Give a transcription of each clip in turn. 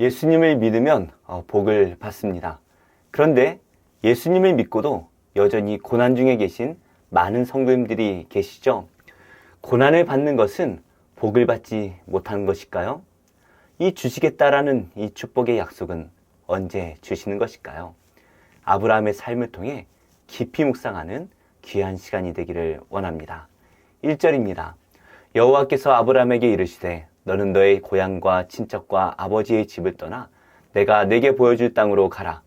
예수님을 믿으면 복을 받습니다. 그런데 예수님을 믿고도 여전히 고난 중에 계신 많은 성도님들이 계시죠? 고난을 받는 것은 복을 받지 못하는 것일까요? 이 주시겠다라는 이 축복의 약속은 언제 주시는 것일까요? 아브라함의 삶을 통해 깊이 묵상하는 귀한 시간이 되기를 원합니다. 1절입니다. 여호와께서 아브라함에게 이르시되 너는 너의 고향과 친척과 아버지의 집을 떠나 내가 네게 보여줄 땅으로 가라.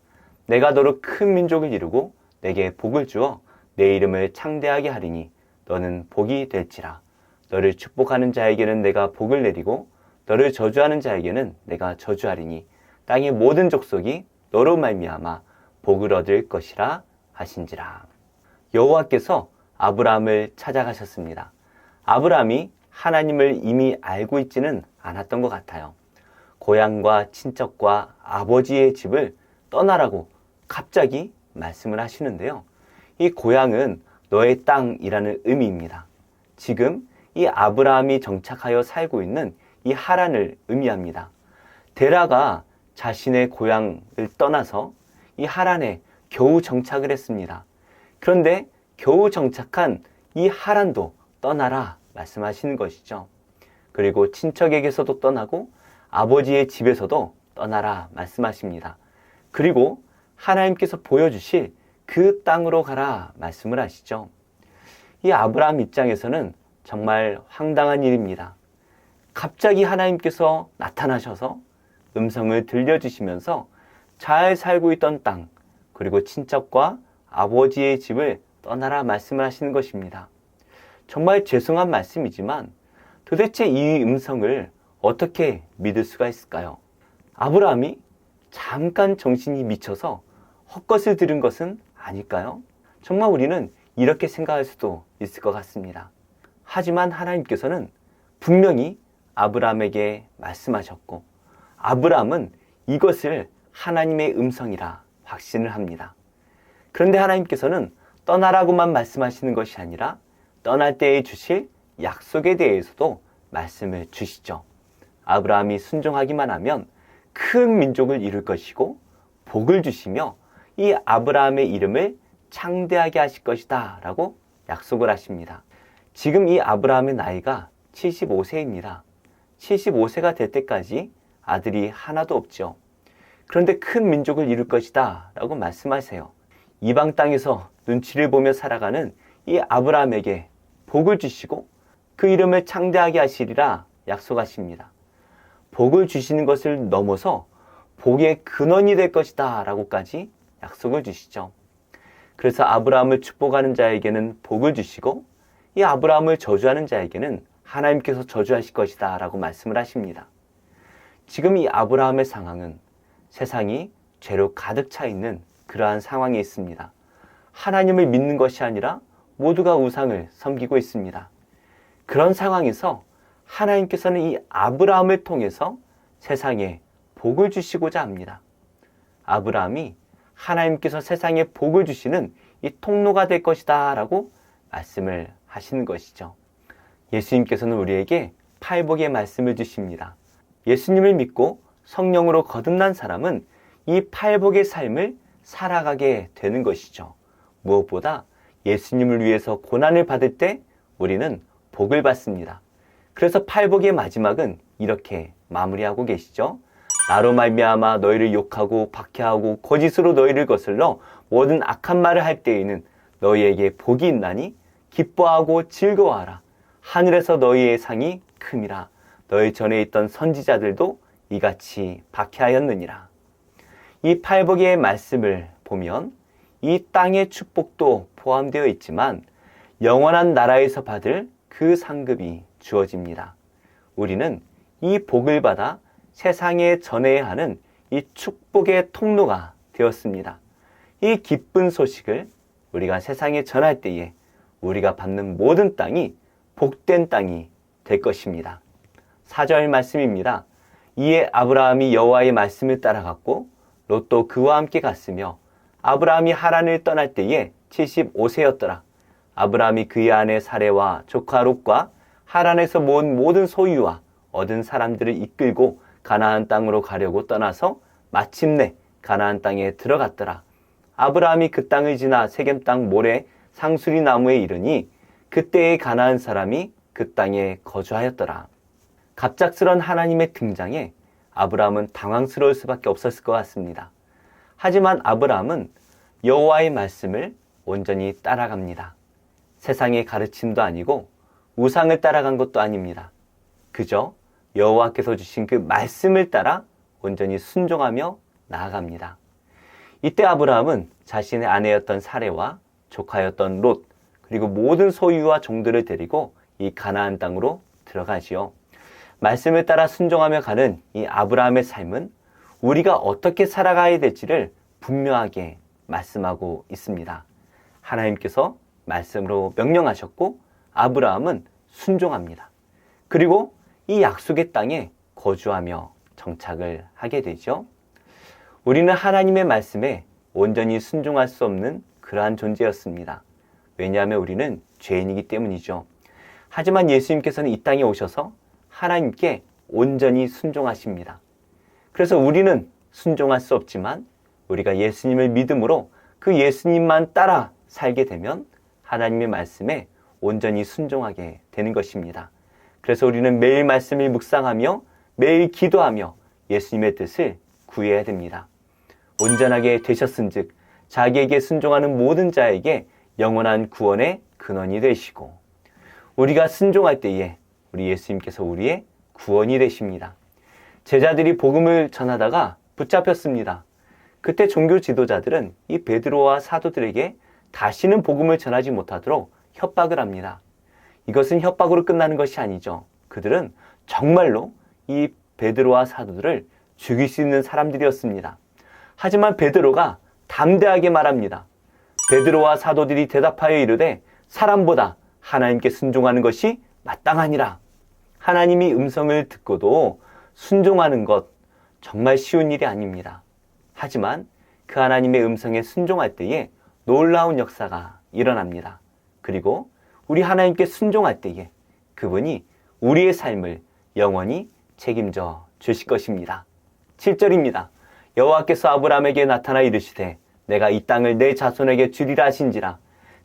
내가 너로 큰 민족을 이루고 내게 복을 주어 내 이름을 창대하게 하리니 너는 복이 될지라. 너를 축복하는 자에게는 내가 복을 내리고 너를 저주하는 자에게는 내가 저주하리니 땅의 모든 족속이 너로 말미암아 복을 얻을 것이라 하신지라. 여호와께서 아브라함을 찾아가셨습니다. 아브라함이 하나님을 이미 알고 있지는 않았던 것 같아요. 고향과 친척과 아버지의 집을 떠나라고 갑자기 말씀을 하시는데요. 이 고향은 너의 땅이라는 의미입니다. 지금 이 아브라함이 정착하여 살고 있는 이 하란을 의미합니다. 데라가 자신의 고향을 떠나서 이 하란에 겨우 정착을 했습니다. 그런데 겨우 정착한 이 하란도 떠나라 말씀하시는 것이죠. 그리고 친척에게서도 떠나고 아버지의 집에서도 떠나라 말씀하십니다. 그리고 하나님께서 보여주실 그 땅으로 가라 말씀을 하시죠. 이 아브라함 입장에서는 정말 황당한 일입니다. 갑자기 하나님께서 나타나셔서 음성을 들려주시면서 잘 살고 있던 땅, 그리고 친척과 아버지의 집을 떠나라 말씀을 하시는 것입니다. 정말 죄송한 말씀이지만 도대체 이 음성을 어떻게 믿을 수가 있을까요? 아브라함이 잠깐 정신이 미쳐서 헛것을 들은 것은 아닐까요? 정말 우리는 이렇게 생각할 수도 있을 것 같습니다. 하지만 하나님께서는 분명히 아브라함에게 말씀하셨고 아브라함은 이것을 하나님의 음성이라 확신을 합니다. 그런데 하나님께서는 떠나라고만 말씀하시는 것이 아니라 떠날 때에 주실 약속에 대해서도 말씀을 주시죠. 아브라함이 순종하기만 하면 큰 민족을 이룰 것이고 복을 주시며 이 아브라함의 이름을 창대하게 하실 것이다 라고 약속을 하십니다. 지금 이 아브라함의 나이가 75세입니다. 75세가 될 때까지 아들이 하나도 없죠. 그런데 큰 민족을 이룰 것이다 라고 말씀하세요. 이방 땅에서 눈치를 보며 살아가는 이 아브라함에게 복을 주시고 그 이름을 창대하게 하시리라 약속하십니다. 복을 주시는 것을 넘어서 복의 근원이 될 것이다 라고까지 약속을 주시죠. 그래서 아브라함을 축복하는 자에게는 복을 주시고 이 아브라함을 저주하는 자에게는 하나님께서 저주하실 것이다 라고 말씀을 하십니다. 지금 이 아브라함의 상황은 세상이 죄로 가득 차 있는 그러한 상황에 있습니다. 하나님을 믿는 것이 아니라 모두가 우상을 섬기고 있습니다. 그런 상황에서 하나님께서는 이 아브라함을 통해서 세상에 복을 주시고자 합니다. 아브라함이 하나님께서 세상에 복을 주시는 이 통로가 될 것이다 라고 말씀을 하시는 것이죠. 예수님께서는 우리에게 팔복의 말씀을 주십니다. 예수님을 믿고 성령으로 거듭난 사람은 이 팔복의 삶을 살아가게 되는 것이죠. 무엇보다 예수님을 위해서 고난을 받을 때 우리는 복을 받습니다. 그래서 팔복의 마지막은 이렇게 마무리하고 계시죠. 나로 말미암아 너희를 욕하고 박해하고 거짓으로 너희를 거슬러 모든 악한 말을 할 때에는 너희에게 복이 있나니 기뻐하고 즐거워하라. 하늘에서 너희의 상이 큼이라. 너희 전에 있던 선지자들도 이같이 박해하였느니라. 이 팔복의 말씀을 보면 이 땅의 축복도 포함되어 있지만 영원한 나라에서 받을 그 상급이 주어집니다. 우리는 이 복을 받아 세상에 전해야 하는 이 축복의 통로가 되었습니다. 이 기쁜 소식을 우리가 세상에 전할 때에 우리가 받는 모든 땅이 복된 땅이 될 것입니다. 4절 말씀입니다. 이에 아브라함이 여호와의 말씀을 따라갔고 롯도 그와 함께 갔으며 아브라함이 하란을 떠날 때에 75세였더라. 아브라함이 그의 아내 사레와 조카 롯과 하란에서 모은 모든 소유와 얻은 사람들을 이끌고 가나안 땅으로 가려고 떠나서 마침내 가나안 땅에 들어갔더라. 아브라함이 그 땅을 지나 세겜 땅 모래 상수리 나무에 이르니 그때의 가나안 사람이 그 땅에 거주하였더라. 갑작스런 하나님의 등장에 아브라함은 당황스러울 수밖에 없었을 것 같습니다. 하지만 아브라함은 여호와의 말씀을 온전히 따라갑니다. 세상의 가르침도 아니고 우상을 따라간 것도 아닙니다. 그저 여호와께서 주신 그 말씀을 따라 온전히 순종하며 나아갑니다. 이때 아브라함은 자신의 아내였던 사레와 조카였던 롯, 그리고 모든 소유와 종들을 데리고 이 가나안 땅으로 들어가지요. 말씀을 따라 순종하며 가는 이 아브라함의 삶은 우리가 어떻게 살아가야 될지를 분명하게 말씀하고 있습니다. 하나님께서 말씀으로 명령하셨고 아브라함은 순종합니다. 그리고 이 약속의 땅에 거주하며 정착을 하게 되죠. 우리는 하나님의 말씀에 온전히 순종할 수 없는 그러한 존재였습니다. 왜냐하면 우리는 죄인이기 때문이죠. 하지만 예수님께서는 이 땅에 오셔서 하나님께 온전히 순종하십니다. 그래서 우리는 순종할 수 없지만 우리가 예수님을 믿음으로 그 예수님만 따라 살게 되면 하나님의 말씀에 온전히 순종하게 되는 것입니다. 그래서 우리는 매일 말씀을 묵상하며 매일 기도하며 예수님의 뜻을 구해야 됩니다. 온전하게 되셨은즉 자기에게 순종하는 모든 자에게 영원한 구원의 근원이 되시고 우리가 순종할 때에 우리 예수님께서 우리의 구원이 되십니다. 제자들이 복음을 전하다가 붙잡혔습니다. 그때 종교 지도자들은 이 베드로와 사도들에게 다시는 복음을 전하지 못하도록 협박을 합니다. 이것은 협박으로 끝나는 것이 아니죠. 그들은 정말로 이 베드로와 사도들을 죽일 수 있는 사람들이었습니다. 하지만 베드로가 담대하게 말합니다. 베드로와 사도들이 대답하여 이르되 사람보다 하나님께 순종하는 것이 마땅하니라. 하나님이 음성을 듣고도 순종하는 것 정말 쉬운 일이 아닙니다. 하지만 그 하나님의 음성에 순종할 때에 놀라운 역사가 일어납니다. 그리고 우리 하나님께 순종할 때에 그분이 우리의 삶을 영원히 책임져 주실 것입니다. 7절입니다. 여호와께서 아브라함에게 나타나 이르시되 내가 이 땅을 내 자손에게 주리라 하신지라.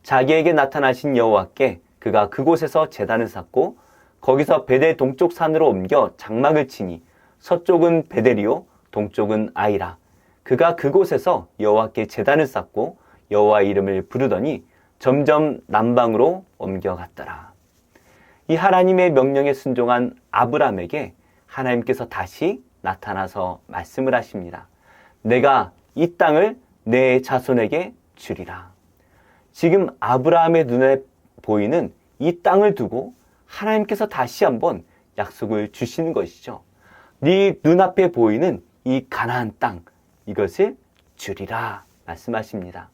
자기에게 나타나신 여호와께 그가 그곳에서 제단을 쌓고 거기서 베델 동쪽 산으로 옮겨 장막을 치니 서쪽은 베델이요 동쪽은 아이라. 그가 그곳에서 여호와께 제단을 쌓고 여호와의 이름을 부르더니 점점 남방으로 옮겨갔더라. 이 하나님의 명령에 순종한 아브라함에게 하나님께서 다시 나타나서 말씀을 하십니다. 내가 이 땅을 내 자손에게 주리라. 지금 아브라함의 눈에 보이는 이 땅을 두고 하나님께서 다시 한번 약속을 주시는 것이죠. 네 눈앞에 보이는 이 가나안 땅, 이것을 주리라 말씀하십니다.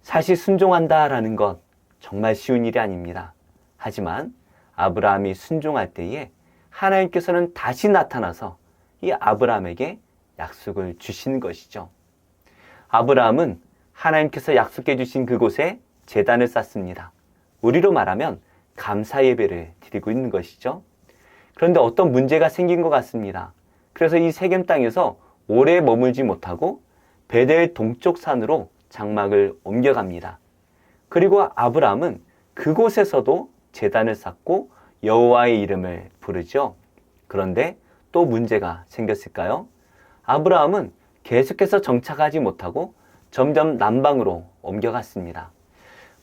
사실 순종한다라는 것 정말 쉬운 일이 아닙니다. 하지만 아브라함이 순종할 때에 하나님께서는 다시 나타나서 이 아브라함에게 약속을 주시는 것이죠. 아브라함은 하나님께서 약속해 주신 그곳에 제단을 쌓습니다. 우리로 말하면 감사 예배를 드리고 있는 것이죠. 그런데 어떤 문제가 생긴 것 같습니다. 그래서 이 세겜 땅에서 오래 머물지 못하고 베델 동쪽 산으로 장막을 옮겨갑니다. 그리고 아브라함은 그곳에서도 제단을 쌓고 여호와의 이름을 부르죠. 그런데 또 문제가 생겼을까요? 아브라함은 계속해서 정착하지 못하고 점점 남방으로 옮겨갔습니다.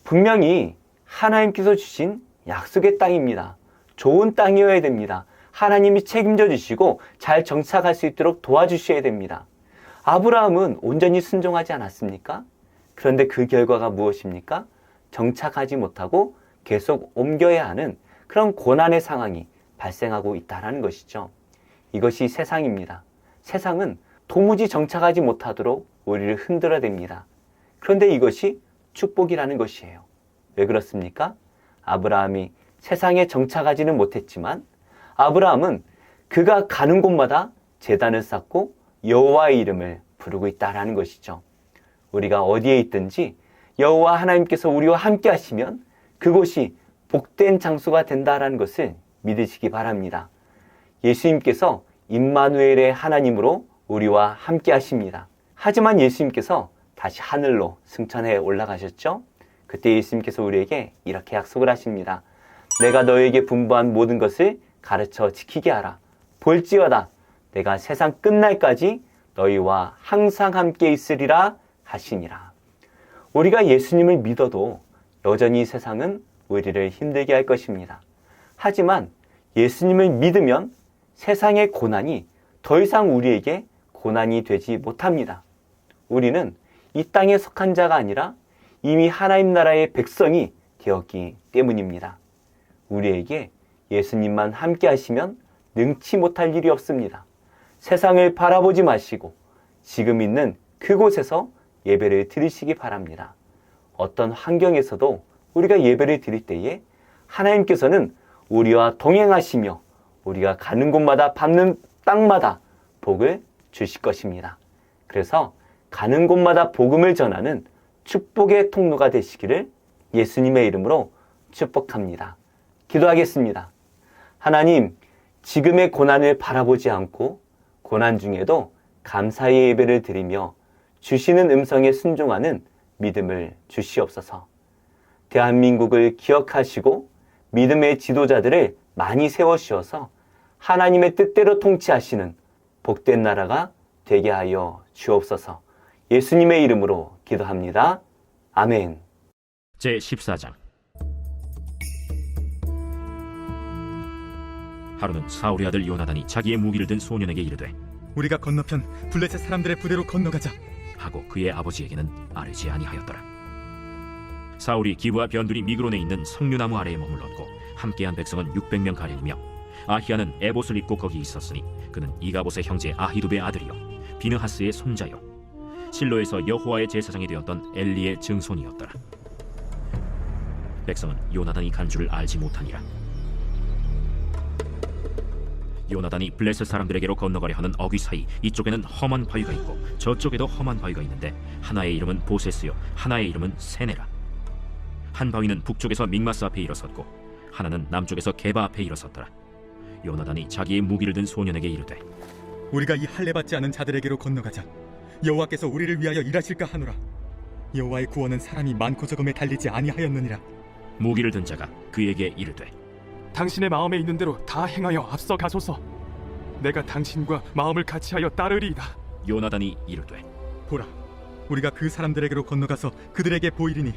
분명히 하나님께서 주신 약속의 땅입니다. 좋은 땅이어야 됩니다. 하나님이 책임져 주시고 잘 정착할 수 있도록 도와주셔야 됩니다. 아브라함은 온전히 순종하지 않았습니까? 그런데 그 결과가 무엇입니까? 정착하지 못하고 계속 옮겨야 하는 그런 고난의 상황이 발생하고 있다는 것이죠. 이것이 세상입니다. 세상은 도무지 정착하지 못하도록 우리를 흔들어댑니다. 그런데 이것이 축복이라는 것이에요. 왜 그렇습니까? 아브라함이 세상에 정착하지는 못했지만 아브라함은 그가 가는 곳마다 제단을 쌓고 여호와의 이름을 부르고 있다는 것이죠. 우리가 어디에 있든지 여호와 하나님께서 우리와 함께 하시면 그곳이 복된 장소가 된다는 것을 믿으시기 바랍니다. 예수님께서 임마누엘의 하나님으로 우리와 함께 하십니다. 하지만 예수님께서 다시 하늘로 승천해 올라가셨죠? 그때 예수님께서 우리에게 이렇게 약속을 하십니다. 내가 너에게 분부한 모든 것을 가르쳐 지키게 하라. 볼지어다 내가 세상 끝날까지 너희와 항상 함께 있으리라 하시니라. 우리가 예수님을 믿어도 여전히 세상은 우리를 힘들게 할 것입니다. 하지만 예수님을 믿으면 세상의 고난이 더 이상 우리에게 고난이 되지 못합니다. 우리는 이 땅에 속한 자가 아니라 이미 하나님 나라의 백성이 되었기 때문입니다. 우리에게 예수님만 함께 하시면 능치 못할 일이 없습니다. 세상을 바라보지 마시고 지금 있는 그곳에서 예배를 드리시기 바랍니다. 어떤 환경에서도 우리가 예배를 드릴 때에 하나님께서는 우리와 동행하시며 우리가 가는 곳마다 밟는 땅마다 복을 주실 것입니다. 그래서 가는 곳마다 복음을 전하는 축복의 통로가 되시기를 예수님의 이름으로 축복합니다. 기도하겠습니다. 하나님, 지금의 고난을 바라보지 않고 고난 중에도 감사의 예배를 드리며 주시는 음성에 순종하는 믿음을 주시옵소서. 대한민국을 기억하시고 믿음의 지도자들을 많이 세워주셔서 하나님의 뜻대로 통치하시는 복된 나라가 되게 하여 주옵소서. 예수님의 이름으로 기도합니다. 아멘. 제14장. 하루는 사울의 아들 요나단이 자기의 무기를 든 소년에게 이르되 우리가 건너편 블레셋 사람들의 부대로 건너가자 하고 그의 아버지에게는 아뢰지 아니하였더라. 사울이 기브와 변두리 미그론에 있는 석류나무 아래에 머물렀고 함께한 백성은 600명 가량이며 아히야는 에봇을 입고 거기 있었으니 그는 이가봇의 형제 아히두베의 아들이요 비느하스의 손자요 실로에서 여호와의 제사장이 되었던 엘리의 증손이었더라. 백성은 요나단이 간 줄을 알지 못하니라. 요나단이 블레셋 사람들에게로 건너가려 하는 어귀 사이 이쪽에는 험한 바위가 있고 저쪽에도 험한 바위가 있는데 하나의 이름은 보세스요 하나의 이름은 세네라. 한 바위는 북쪽에서 믹마스 앞에 일어섰고 하나는 남쪽에서 게바 앞에 일어섰더라. 요나단이 자기의 무기를 든 소년에게 이르되 우리가 이 할례 받지 않은 자들에게로 건너가자 여호와께서 우리를 위하여 일하실까 하노라. 여호와의 구원은 사람이 많고 적음에 달리지 아니하였느니라. 무기를 든 자가 그에게 이르되 당신의 마음에 있는 대로 다 행하여 앞서 가소서. 내가 당신과 마음을 같이하여 따르리이다. 요나단이 이르되 보라, 우리가 그 사람들에게로 건너가서 그들에게 보이리니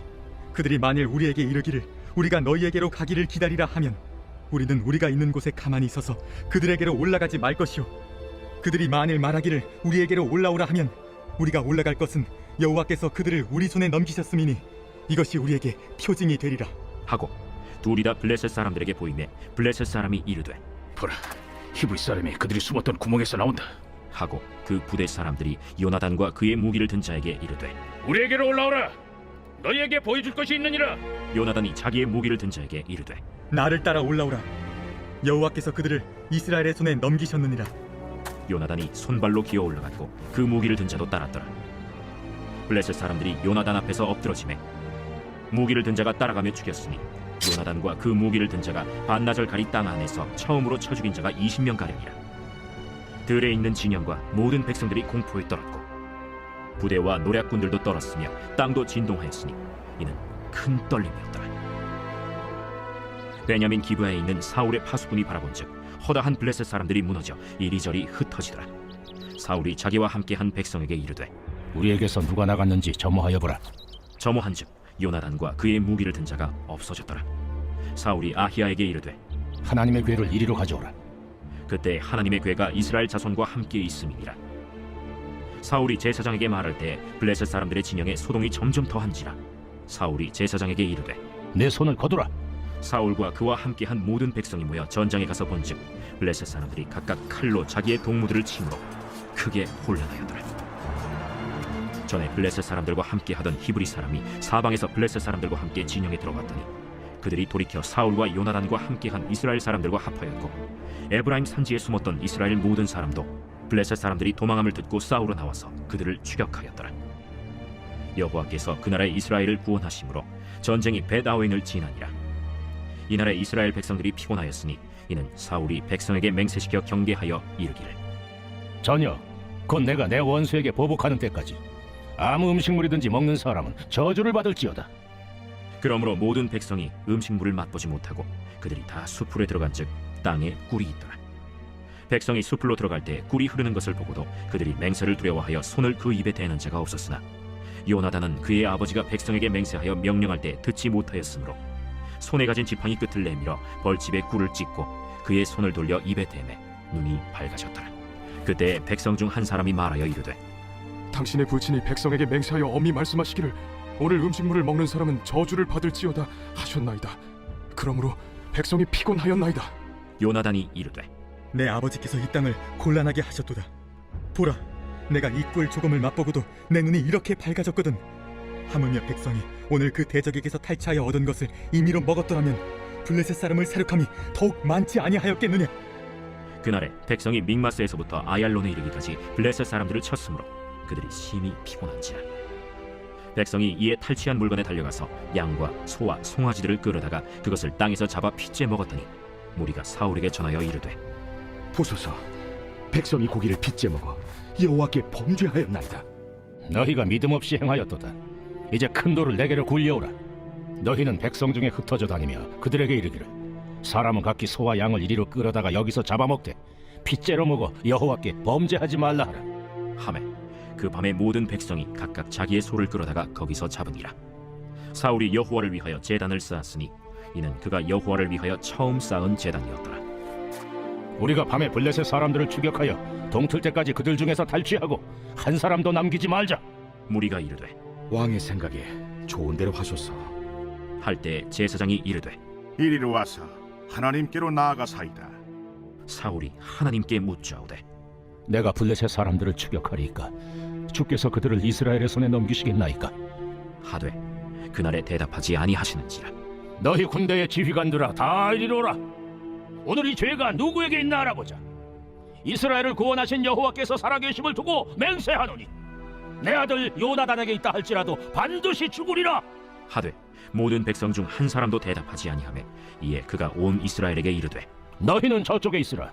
그들이 만일 우리에게 이르기를 우리가 너희에게로 가기를 기다리라 하면 우리는 우리가 있는 곳에 가만히 있어서 그들에게로 올라가지 말 것이요 그들이 만일 말하기를 우리에게로 올라오라 하면 우리가 올라갈 것은 여호와께서 그들을 우리 손에 넘기셨음이니 이것이 우리에게 표징이 되리라 하고 둘이 다 블레셋 사람들에게 보이매 블레셋 사람이 이르되 보라, 히브리 사람이 그들이 숨었던 구멍에서 나온다. 하고 그 부대 사람들이 요나단과 그의 무기를 든 자에게 이르되 우리에게로 올라오라. 너희에게 보여줄 것이 있느니라. 요나단이 자기의 무기를 든 자에게 이르되 나를 따라 올라오라. 여호와께서 그들을 이스라엘의 손에 넘기셨느니라. 요나단이 손발로 기어 올라갔고 그 무기를 든 자도 따랐더라. 블레셋 사람들이 요나단 앞에서 엎드러지매 무기를 든 자가 따라가며 죽였으니 요나단과 그 무기를 든 자가 반나절 가리 땅 안에서 처음으로 쳐 죽인 자가 20명 가량이라. 들에 있는 진영과 모든 백성들이 공포에 떨었고 부대와 노략군들도 떨었으며 땅도 진동하였으니 이는 큰 떨림이었더라. 베냐민 기브아에 있는 사울의 파수꾼이 바라본즉 허다한 블레셋 사람들이 무너져 이리저리 흩어지더라. 사울이 자기와 함께한 백성에게 이르되 우리에게서 누가 나갔는지 점호하여 보라. 점호한즉 요나단과 그의 무기를 든 자가 없어졌더라. 사울이 아히야에게 이르되 하나님의 괴를 이리로 가져오라. 그때 하나님의 괴가 이스라엘 자손과 함께 있음이니라. 사울이 제사장에게 말할 때 블레셋 사람들의 진영에 소동이 점점 더한지라. 사울이 제사장에게 이르되 내 손을 거두라. 사울과 그와 함께한 모든 백성이 모여 전장에 가서 본즉 블레셋 사람들이 각각 칼로 자기의 동무들을 침으로 크게 혼란하였더라. 전에 블레셋 사람들과 함께하던 히브리 사람이 사방에서 블레셋 사람들과 함께 진영에 들어갔더니 그들이 돌이켜 사울과 요나단과 함께한 이스라엘 사람들과 합하였고 에브라임 산지에 숨었던 이스라엘 모든 사람도 블레셋 사람들이 도망함을 듣고 싸우러 나와서 그들을 추격하였더라. 여호와께서 그 나라의 이스라엘을 구원하심으로 전쟁이 벳아웬을 지나니라. 이날에 이스라엘 백성들이 피곤하였으니 이는 사울이 백성에게 맹세시켜 경계하여 이르기를 전혀. 곧 내가 내 원수에게 보복하는 때까지 아무 음식물이든지 먹는 사람은 저주를 받을지어다. 그러므로 모든 백성이 음식물을 맛보지 못하고 그들이 다 숲으로 들어간즉 땅에 꿀이 있더라. 백성이 숲으로 들어갈 때 꿀이 흐르는 것을 보고도 그들이 맹세를 두려워하여 손을 그 입에 대는 자가 없었으나 요나단은 그의 아버지가 백성에게 맹세하여 명령할 때 듣지 못하였으므로 손에 가진 지팡이 끝을 내밀어 벌집에 꿀을 찍고 그의 손을 돌려 입에 대매 눈이 밝아졌더라. 그때 백성 중 한 사람이 말하여 이르되 당신의 부친이 백성에게 맹세하여 엄히 말씀하시기를 오늘 음식물을 먹는 사람은 저주를 받을지어다 하셨나이다. 그러므로 백성이 피곤하였나이다. 요나단이 이르되 내 아버지께서 이 땅을 곤란하게 하셨도다. 보라, 내가 이 꿀 조금을 맛보고도 내 눈이 이렇게 밝아졌거든. 하물며 백성이 오늘 그 대적에게서 탈취하여 얻은 것을 임의로 먹었더라면 블레셋 사람을 사륙함이 더욱 많지 아니하였겠느냐. 그날에 백성이 믹마스에서부터 아얄론에 이르기까지 블레셋 사람들을 쳤으므로 그들이 심히 피곤한지라. 백성이 이에 탈취한 물건에 달려가서 양과 소와 송아지들을 끌어다가 그것을 땅에서 잡아 핏째 먹었더니 무리가 사울에게 전하여 이르되 보소서, 백성이 고기를 빚제 먹어 여호와께 범죄하였나이다. 너희가 믿음 없이 행하였도다. 이제 큰 돌을 내게로 굴려오라. 너희는 백성 중에 흩어져 다니며 그들에게 이르기를 사람은 각기 소와 양을 이리로 끌어다가 여기서 잡아먹되 핏째로 먹어 여호와께 범죄하지 말라 하라. 하매 그 밤에 모든 백성이 각각 자기의 소를 끌어다가 거기서 잡으니라. 사울이 여호와를 위하여 제단을 쌓았으니 이는 그가 여호와를 위하여 처음 쌓은 제단이었더라. 우리가 밤에 블레셋 사람들을 추격하여 동틀 때까지 그들 중에서 탈취하고 한 사람도 남기지 말자. 무리가 이르되 왕의 생각에 좋은 대로 하소서. 할 때 제사장이 이르되 이리로 와서 하나님께로 나아가사이다. 사울이 하나님께 묻자오되 내가 블레셋 사람들을 추격하리이까 주께서 그들을 이스라엘의 손에 넘기시겠나이까. 하되 그날에 대답하지 아니하시는지라. 너희 군대의 지휘관들아 다 이리로 오라. 오늘 이 죄가 누구에게 있나 알아보자. 이스라엘을 구원하신 여호와께서 살아계심을 두고 맹세하노니 내 아들 요나단에게 있다 할지라도 반드시 죽으리라. 하되 모든 백성 중 한 사람도 대답하지 아니하매 이에 그가 온 이스라엘에게 이르되 너희는 저쪽에 있으라.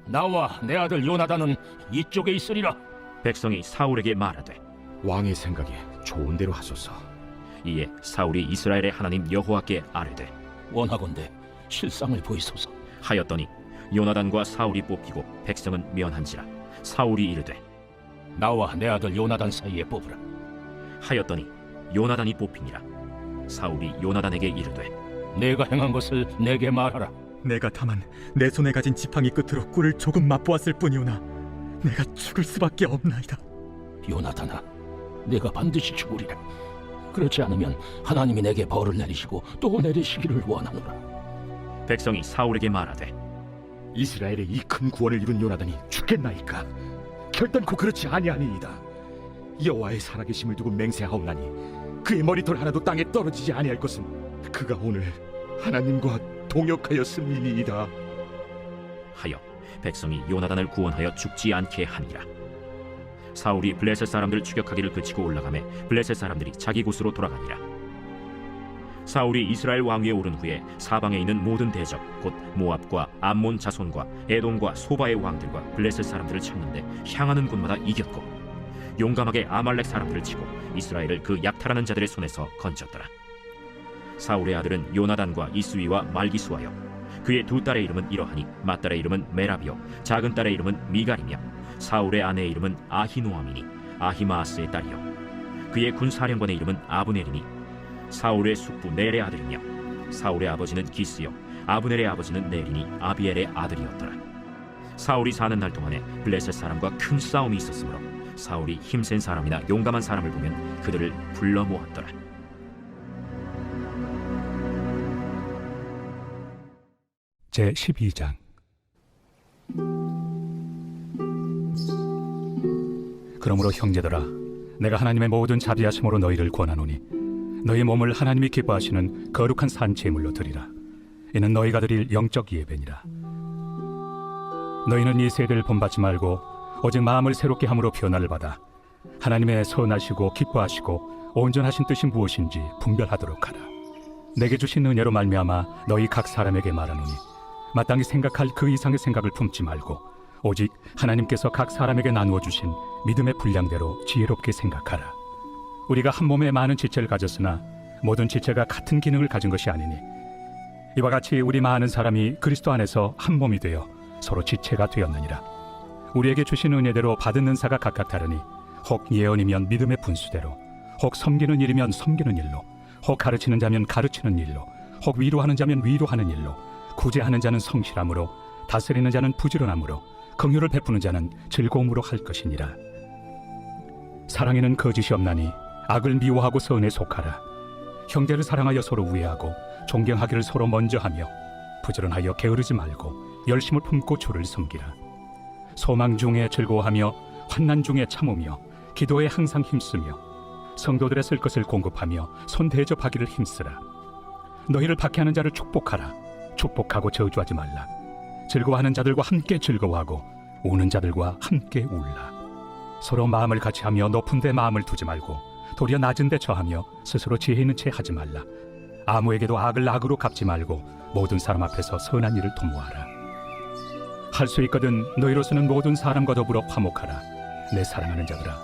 나와 내 아들 요나단은 이쪽에 있으리라. 백성이 사울에게 말하되 왕의 생각에 좋은 대로 하소서. 이에 사울이 이스라엘의 하나님 여호와께 아뢰되 원하건대 실상을 보이소서. 하였더니 요나단과 사울이 뽑히고 백성은 면한지라. 사울이 이르되 나와 내 아들 요나단 사이에 뽑으라. 하였더니 요나단이 뽑히니라. 사울이 요나단에게 이르되 내가 행한 것을 내게 말하라. 내가 다만 내 손에 가진 지팡이 끝으로 꿀을 조금 맛보았을 뿐이오나 내가 죽을 수밖에 없나이다. 요나단아, 내가 반드시 죽으리라. 그렇지 않으면 하나님이 내게 벌을 내리시고 또 내리시기를 원하노라. 백성이 사울에게 말하되 이스라엘의 이 큰 구원을 이룬 요나단이 죽겠나이까? 결단코 그렇지 아니하니이다. 여호와의 살아계심을 두고 맹세하오나니 그의 머리털 하나도 땅에 떨어지지 아니할 것은 그가 오늘 하나님과 동역하였음이니이다. 하여 백성이 요나단을 구원하여 죽지 않게 하니라. 사울이 블레셋 사람들 추격하기를 그치고 올라가매 블레셋 사람들이 자기 곳으로 돌아가니라. 사울이 이스라엘 왕위에 오른 후에 사방에 있는 모든 대적 곧 모압과 암몬 자손과 에돔과 소바의 왕들과 블레셋 사람들을 쳤는데 향하는 곳마다 이겼고 용감하게 아말렉 사람들을 치고 이스라엘을 그 약탈하는 자들의 손에서 건졌더라. 사울의 아들은 요나단과 이스위와 말기수하여 그의 두 딸의 이름은 이러하니 맏딸의 이름은 메라비요 작은 딸의 이름은 미갈이며 사울의 아내의 이름은 아히노아미니 아히마아스의 딸이요 그의 군사령관의 이름은 아브넬이니 사울의 숙부 넬의 아들이며 사울의 아버지는 기스요 아브넬의 아버지는 넬이니 아비엘의 아들이었더라. 사울이 사는 날 동안에 블레셋 사람과 큰 싸움이 있었으므로 사울이 힘센 사람이나 용감한 사람을 보면 그들을 불러 모았더라. 제 12장. 그러므로 형제들아, 내가 하나님의 모든 자비하심으로 너희를 권하노니 너희 몸을 하나님이 기뻐하시는 거룩한 산제물로 드리라. 이는 너희가 드릴 영적 예배니라. 너희는 이 세대를 본받지 말고 오직 마음을 새롭게 함으로 변화를 받아 하나님의 선하시고 기뻐하시고 온전하신 뜻이 무엇인지 분별하도록 하라. 내게 주신 은혜로 말미암아 너희 각 사람에게 말하노니 마땅히 생각할 그 이상의 생각을 품지 말고 오직 하나님께서 각 사람에게 나누어 주신 믿음의 분량대로 지혜롭게 생각하라. 우리가 한 몸에 많은 지체를 가졌으나 모든 지체가 같은 기능을 가진 것이 아니니 이와 같이 우리 많은 사람이 그리스도 안에서 한 몸이 되어 서로 지체가 되었느니라. 우리에게 주신 은혜대로 받은 은사가 각각 다르니 혹 예언이면 믿음의 분수대로, 혹 섬기는 일이면 섬기는 일로, 혹 가르치는 자면 가르치는 일로, 혹 위로하는 자면 위로하는 일로, 구제하는 자는 성실함으로, 다스리는 자는 부지런함으로, 긍휼을 베푸는 자는 즐거움으로 할 것이니라. 사랑에는 거짓이 없나니 악을 미워하고 선에 속하라. 형제를 사랑하여 서로 우애하고 존경하기를 서로 먼저 하며 부지런하여 게으르지 말고 열심을 품고 주를 섬기라. 소망 중에 즐거워하며 환난 중에 참으며 기도에 항상 힘쓰며 성도들의 쓸 것을 공급하며 손 대접하기를 힘쓰라. 너희를 박해하는 자를 축복하라. 축복하고 저주하지 말라. 즐거워하는 자들과 함께 즐거워하고 우는 자들과 함께 울라. 서로 마음을 같이 하며 높은 데 마음을 두지 말고 도리어 낮은 데 처하며 스스로 지혜 있는 채 하지 말라. 아무에게도 악을 악으로 갚지 말고 모든 사람 앞에서 선한 일을 도모하라. 할 수 있거든 너희로서는 모든 사람과 더불어 화목하라. 내 사랑하는 자들아,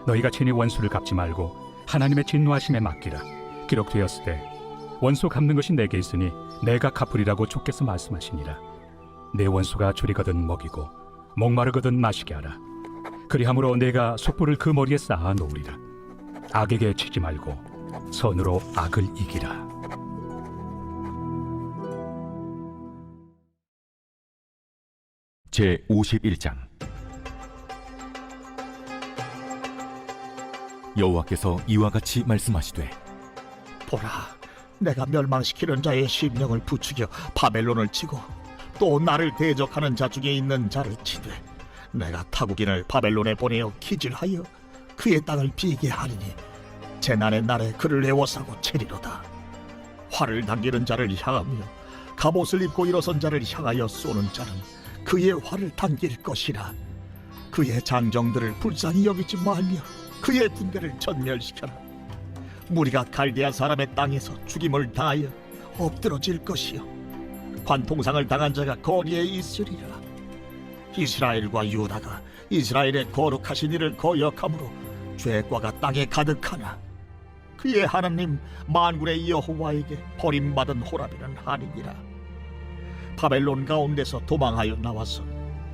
너희가 친히 원수를 갚지 말고 하나님의 진노하심에 맡기라. 기록되었을 때 원수 갚는 것이 내게 있으니 내가 갚으리라고 주께서 말씀하시니라. 내 원수가 줄이거든 먹이고 목마르거든 마시게 하라. 그리함으로 내가 숯불을 그 머리에 쌓아 놓으리라. 악에게 치지 말고 선으로 악을 이기라. 제 51장. 여호와께서 이와 같이 말씀하시되, 보라, 내가 멸망시키는 자의 심령을 부추겨 바벨론을 치고 또 나를 대적하는 자 중에 있는 자를 치되 내가 타국인을 바벨론에 보내어 기질하여 그의 땅을 비게 하리니 재난의 날에 그를 애워싸고 채리로다. 활을 당기는 자를 향하며 갑옷을 입고 일어선 자를 향하여 쏘는 자는 그의 활을 당길 것이라. 그의 장정들을 불쌍히 여기지 말며 그의 군대를 전멸시켜라. 무리가 갈대아 사람의 땅에서 죽임을 당하여 엎드러질 것이요 관통상을 당한 자가 거리에 있으리라. 이스라엘과 유다가 이스라엘의 거룩하신 이를 거역함으로 죄과가 땅에 가득하나 그의 하나님 만군의 여호와에게 버림받은 호라비는 아니니라. 바벨론 가운데서 도망하여 나와서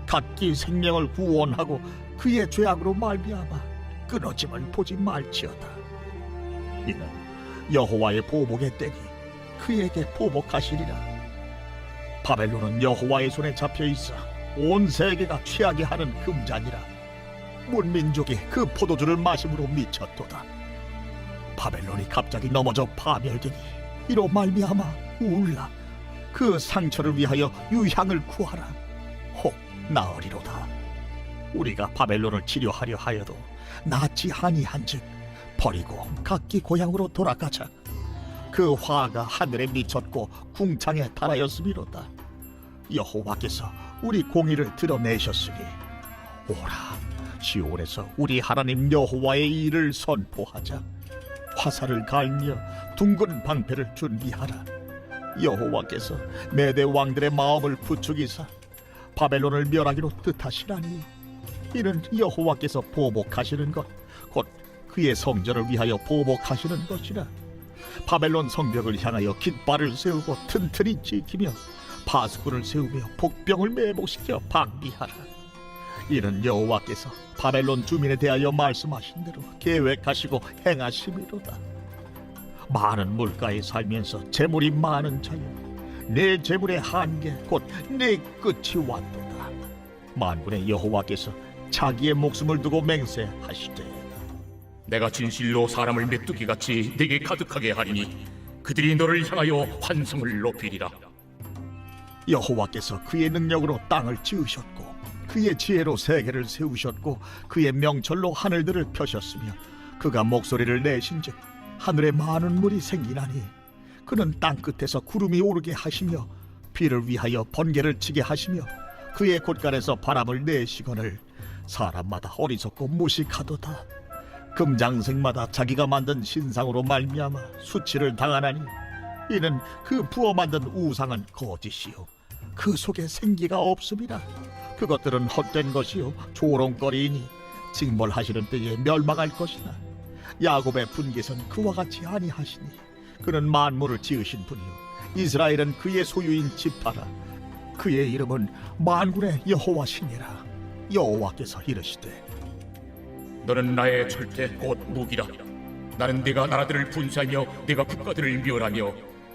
각기 생명을 구원하고 그의 죄악으로 말미암아 끊어짐을 보지 말지어다. 이는 여호와의 보복의 때니 그에게 보복하시리라. 바벨론은 여호와의 손에 잡혀있어 온 세계가 취하게 하는 금잔이라. 문민족이 그 포도주를 마심으로 미쳤도다. 바벨론이 갑자기 넘어져 파멸되니 이로 말미암아 울라. 그 상처를 위하여 유향을 구하라. 혹 나으리로다. 우리가 바벨론을 치료하려 하여도 낫지 아니한즉 버리고 각기 고향으로 돌아가자. 그 화가 하늘에 미쳤고 궁창에 달하였음이로다. 여호와께서 우리 공의를 드러내셨으니 오라, 시온에서 우리 하나님 여호와의 일을 선포하자. 화살을 갈며 둥근 방패를 준비하라. 여호와께서 메대 왕들의 마음을 부추기사 바벨론을 멸하기로 뜻하시라니 이는 여호와께서 보복하시는 것 곧 그의 성전을 위하여 보복하시는 것이라. 바벨론 성벽을 향하여 깃발을 세우고 튼튼히 지키며 파수꾼을 세우며 복병을 매복시켜 방비하라. 이는 여호와께서 바벨론 주민에 대하여 말씀하신 대로 계획하시고 행하심이로다. 많은 물가에 살면서 재물이 많은 자여, 내 재물의 한계 곧 내 끝이 왔도다. 만군의 여호와께서 자기의 목숨을 두고 맹세하시되, 내가 진실로 사람을 메뚜기같이 내게 가득하게 하리니 그들이 너를 향하여 환성을 높이리라. 여호와께서 그의 능력으로 땅을 지으셨고 그의 지혜로 세계를 세우셨고 그의 명철로 하늘들을 펴셨으며 그가 목소리를 내신즉 하늘에 많은 물이 생기나니 그는 땅 끝에서 구름이 오르게 하시며 비를 위하여 번개를 치게 하시며 그의 곳간에서 바람을 내시거늘 사람마다 어리석고 무식하도다. 금장색마다 자기가 만든 신상으로 말미암아 수치를 당하나니 이는 그 부어 만든 우상은 거짓이요 그 속에 생기가 없음이라. 그것들은 헛된 것이요 조롱거리이니 징벌하시는 때에 멸망할 것이나 야곱의 분깃은 그와 같이 아니하시니 그는 만물을 지으신 분이요 이스라엘은 그의 소유인 지파라. 그의 이름은 만군의 여호와시니라. 여호와께서 이르시되 너는 나의 절대 곧 무기라. 나는 네가 나라들을 분쇄하며 네가 국가들을 멸하며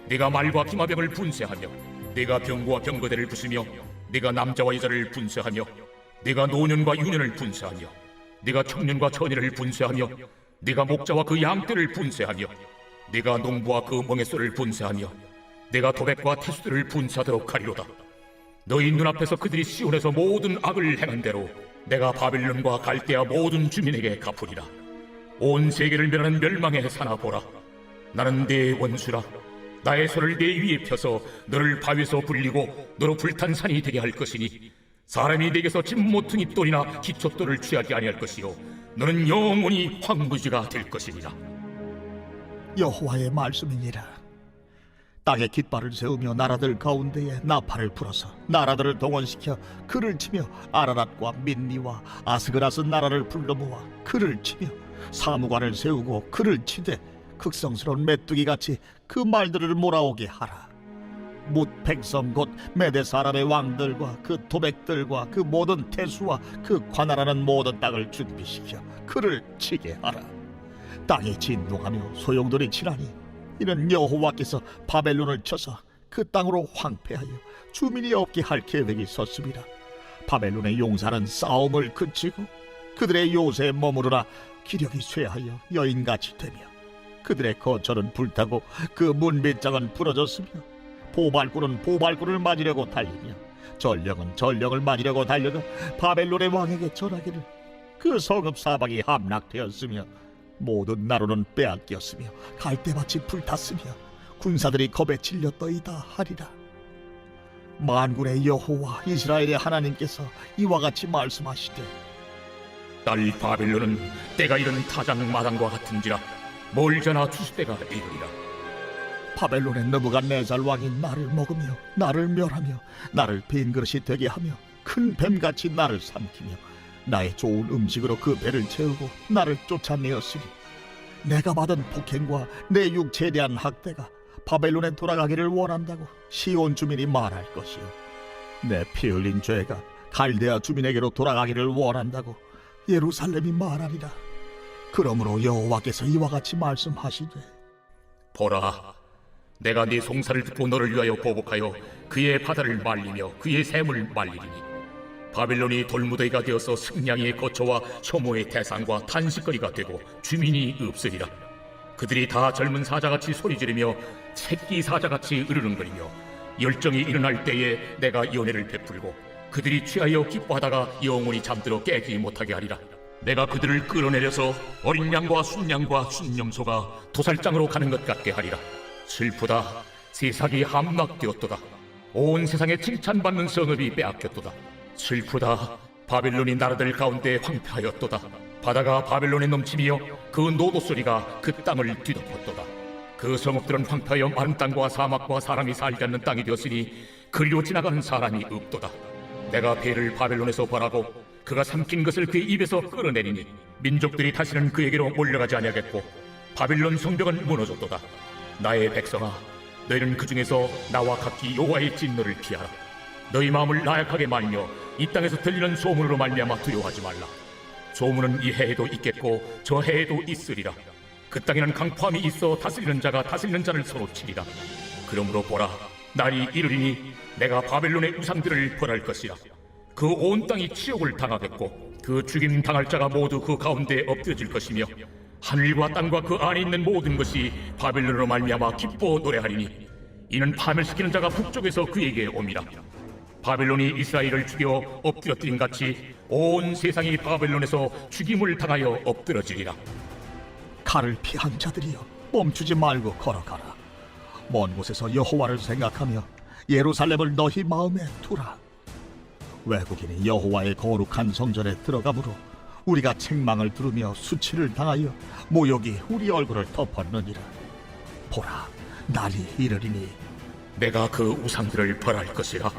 네가 말과 기마병을 분쇄하며 네가 병과 병거대를 부수며 네가 남자와 여자를 분쇄하며 네가 노년과 유년을 분쇄하며 네가 청년과 처녀를 분쇄하며 네가 목자와 그 양떼를 분쇄하며 네가 농부와 그 멍에소를 분쇄하며 네가 도백과 태수들을 분쇄하도록 하리로다. 너희 눈앞에서 그들이 시온에서 모든 악을 행한 대로 내가 바빌론과 갈대아 모든 주민에게 갚으리라. 온 세계를 멸하는 멸망의 사나 보라. 나는 네 원수라. 나의 손을 네 위에 펴서 너를 바위에서 불리고 너로 불탄 산이 되게 할 것이니 사람이 내게서 진모퉁이 돌이나 기초돌을 취하지 아니할 것이요 너는 영원히 황무지가 될 것이니라. 여호와의 말씀이니라. 땅에 깃발을 세우며 나라들 가운데에 나팔을 불어서 나라들을 동원시켜 그를 치며 아라랏과 민니와 아스그라스 나라를 불러 모아 그를 치며 사무관을 세우고 그를 치되 극성스러운 메뚜기같이 그 말들을 몰아오게 하라. 뭇 백성 곧 메대 사람의 왕들과 그 도백들과 그 모든 태수와 그 관할하는 모든 땅을 준비시켜 그를 치게 하라. 땅이 진동하며 소용돌이 치라니 이는 여호와께서 바벨론을 쳐서 그 땅으로 황폐하여 주민이 없게 할 계획이 섰습니다. 바벨론의 용사는 싸움을 그치고 그들의 요새에 머무르나 기력이 쇠하여 여인같이 되며 그들의 거처는 불타고 그 문빗장은 부러졌으며 보발꾼은 보발꾼을 맞으려고 달리며 전령은 전령을 맞으려고 달려가 바벨론의 왕에게 전하기를 그 성읍 사방이 함락되었으며 모든 나루는 빼앗겼으며 갈대밭이 불탔으며 군사들이 겁에 질렸더이다 하리라. 만군의 여호와 이스라엘의 하나님께서 이와 같이 말씀하시되 딸 바빌론은 때가 이른 타작마당과 같은지라 멀잖아 추수때가 이르리라. 바벨론의 느부갓네살 왕이 나를 먹으며 나를 멸하며 나를 빈 그릇이 되게 하며 큰 뱀같이 나를 삼키며 나의 좋은 음식으로 그 배를 채우고 나를 쫓아내었으니 내가 받은 폭행과 내 육체에 대한 학대가 바벨론에 돌아가기를 원한다고 시온 주민이 말할 것이요 내 피 흘린 죄가 갈대아 주민에게로 돌아가기를 원한다고 예루살렘이 말하리라. 그러므로 여호와께서 이와 같이 말씀하시되 보라, 내가 네 송사를 듣고 너를 위하여 보복하여 그의 바다를 말리며 그의 샘을 말리리니 바빌론이 돌무더기가 되어서 승냥이의 거처와 혐오의 대상과 탄식거리가 되고 주민이 없으리라. 그들이 다 젊은 사자같이 소리 지르며 새끼 사자같이 으르렁거리며 열정이 일어날 때에 내가 연회를 베풀고 그들이 취하여 기뻐하다가 영원히 잠들어 깨지 못하게 하리라. 내가 그들을 끌어내려서 어린 양과 순양과 순염소가 도살장으로 가는 것 같게 하리라. 슬프다, 세상이 함락되었도다. 온 세상에 칭찬받는 성읍이 빼앗겼도다. 슬프다, 바벨론이 나라들 가운데 황폐하였도다. 바다가 바벨론에 넘치며 그 노도 소리가 그 땅을 뒤덮었도다. 그 성읍들은 황폐하여 마른 땅과 사막과 사람이 살지 않는 땅이 되었으니 그리로 지나가는 사람이 없도다. 내가 배를 바벨론에서 벌하고 그가 삼킨 것을 그의 입에서 끌어내리니 민족들이 다시는 그에게로 몰려가지 아니하겠고 바빌론 성벽은 무너졌도다. 나의 백성아, 너희는 그 중에서 나와 각기 여호와의 진노를 피하라. 너희 마음을 나약하게 말며 이 땅에서 들리는 소문으로 말미암아 두려워하지 말라. 소문은 이 해에도 있겠고 저 해에도 있으리라. 그 땅에는 강포함이 있어 다스리는 자가 다스리는 자를 서로 치리라. 그러므로 보라, 날이 이르리니 내가 바벨론의 우상들을 벌할 것이라. 그 온 땅이 치욕을 당하겠고 그 죽임 당할 자가 모두 그 가운데 엎드려질 것이며 하늘과 땅과 그 안에 있는 모든 것이 바벨론으로 말미암아 기뻐 노래하리니 이는 파멸시키는 자가 북쪽에서 그에게 옴이라. 바벨론이 이스라엘을 죽여 엎드려뜨린 같이 온 세상이 바벨론에서 죽임을 당하여 엎드러지리라. 칼을 피한 자들이여 멈추지 말고 걸어가라. 먼 곳에서 여호와를 생각하며 예루살렘을 너희 마음에 두라. 외국인이 여호와의 거룩한 성전에 들어가므로 우리가 책망을 들으며 수치를 당하여 모욕이 우리 얼굴을 덮었느니라. 보라, 날이 이르리니 내가 그 우상들을 벌할 것이라.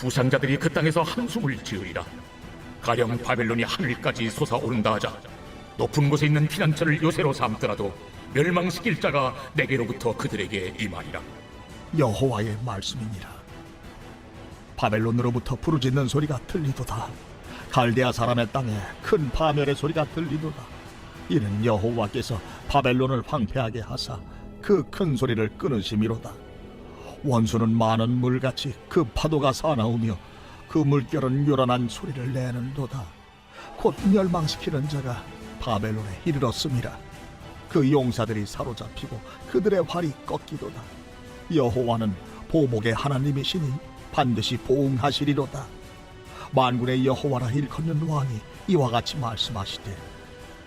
부상자들이 그 땅에서 한숨을 지으리라. 가령 바벨론이 하늘까지 솟아오른다 하자 높은 곳에 있는 피난처를 요새로 삼더라도 멸망시킬 자가 내게로부터 그들에게 임하리라. 여호와의 말씀이니라. 바벨론으로부터 부르짖는 소리가 들리도다. 갈대아 사람의 땅에 큰 파멸의 소리가 들리도다. 이는 여호와께서 바벨론을 황폐하게 하사 그 큰 소리를 끊으심이로다. 원수는 많은 물같이 그 파도가 사나우며 그 물결은 요란한 소리를 내는도다. 곧 멸망시키는 자가 바벨론에 이르렀음이라. 그 용사들이 사로잡히고 그들의 활이 꺾이도다. 여호와는 보복의 하나님이시니 반드시 보응하시리로다. 만군의 여호와라 일컫는 왕이 이와 같이 말씀하시되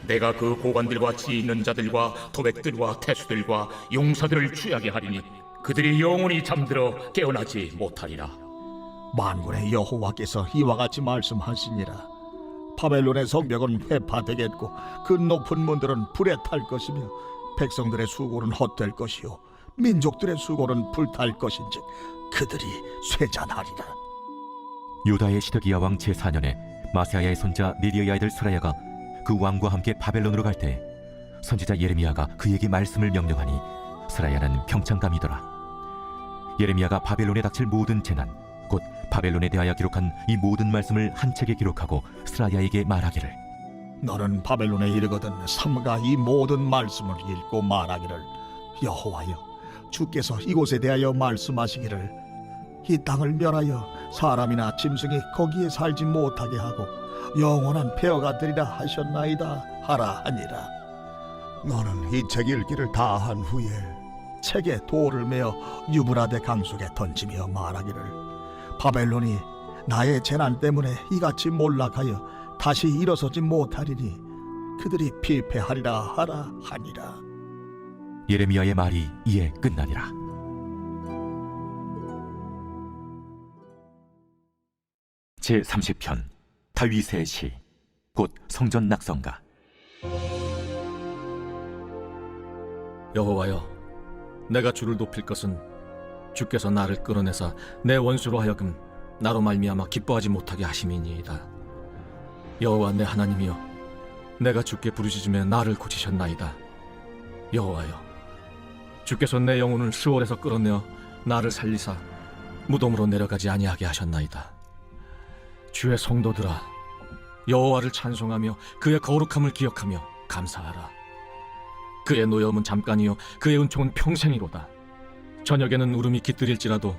내가 그 고관들과 지혜 있는 자들과 도백들과 태수들과 용사들을 취하게 하리니 그들이 영원히 잠들어 깨어나지 못하리라. 만군의 여호와께서 이와 같이 말씀하시니라. 바벨론의 성벽은 회파되겠고 그 높은 문들은 불에 탈 것이며 백성들의 수고는 헛될 것이요 민족들의 수고는 불탈 것인즉 그들이 쇠잔하리라. 유다의 시드기야 왕 제4년에 마세아야의 손자 니리의 아들 스라야가 그 왕과 함께 바벨론으로 갈 때 선지자 예레미야가 그에게 말씀을 명령하니 스라야는 평창감이더라. 예레미야가 바벨론에 닥칠 모든 재난 곧 바벨론에 대하여 기록한 이 모든 말씀을 한 책에 기록하고 스라야에게 말하기를 너는 바벨론에 이르거든 삼가 이 모든 말씀을 읽고 말하기를 여호와여 주께서 이곳에 대하여 말씀하시기를 이 땅을 멸하여 사람이나 짐승이 거기에 살지 못하게 하고 영원한 폐허가 되리라 하셨나이다 하라 하니라. 너는 이 책 읽기를 다 한 후에 책에 돌을 메어 유브라데 강속에 던지며 말하기를 바벨론이 나의 재난 때문에 이같이 몰락하여 다시 일어서지 못하리니 그들이 피폐하리라 하라 하니라. 예레미야의 말이 이에 끝나니라. 제30편 다윗의 시 곧 성전 낙성가. 여호와여, 내가 주를 높일 것은 주께서 나를 끌어내사 내 원수로 하여금 나로 말미암아 기뻐하지 못하게 하심이니이다. 여호와 내 하나님이여, 내가 주께 부르짖으며 나를 고치셨나이다. 여호와여, 주께서 내 영혼을 수월에서 끌어내어 나를 살리사 무덤으로 내려가지 아니하게 하셨나이다. 주의 성도들아, 여호와를 찬송하며 그의 거룩함을 기억하며 감사하라. 그의 노여움은 잠깐이요 그의 은총은 평생이로다. 저녁에는 울음이 깃들일지라도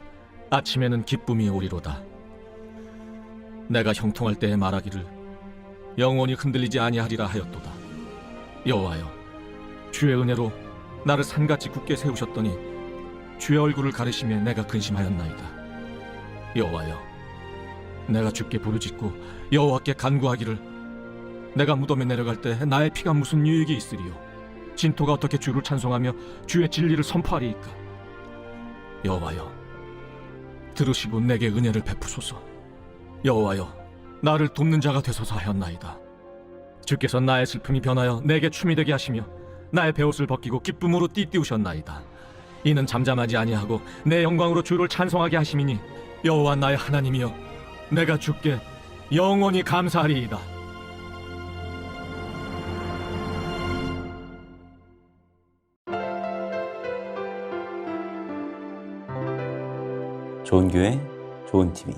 아침에는 기쁨이 오리로다. 내가 형통할 때에 말하기를 영원히 흔들리지 아니하리라 하였도다. 여호와여, 주의 은혜로 나를 산같이 굳게 세우셨더니 주의 얼굴을 가리시며 내가 근심하였나이다. 여호와여, 내가 주께 부르짖고 여호와께 간구하기를 내가 무덤에 내려갈 때 나의 피가 무슨 유익이 있으리요? 진토가 어떻게 주를 찬송하며 주의 진리를 선포하리이까? 여호와여, 들으시고 내게 은혜를 베푸소서. 여호와여, 나를 돕는 자가 되소서 하였나이다. 주께서 나의 슬픔이 변하여 내게 춤이 되게 하시며 나의 베옷을 벗기고 기쁨으로 띠띠우셨나이다. 이는 잠잠하지 아니하고 내 영광으로 주를 찬송하게 하심이니 여호와 나의 하나님이여, 내가 주께 영원히 감사하리이다. 좋은 교회, 좋은 TV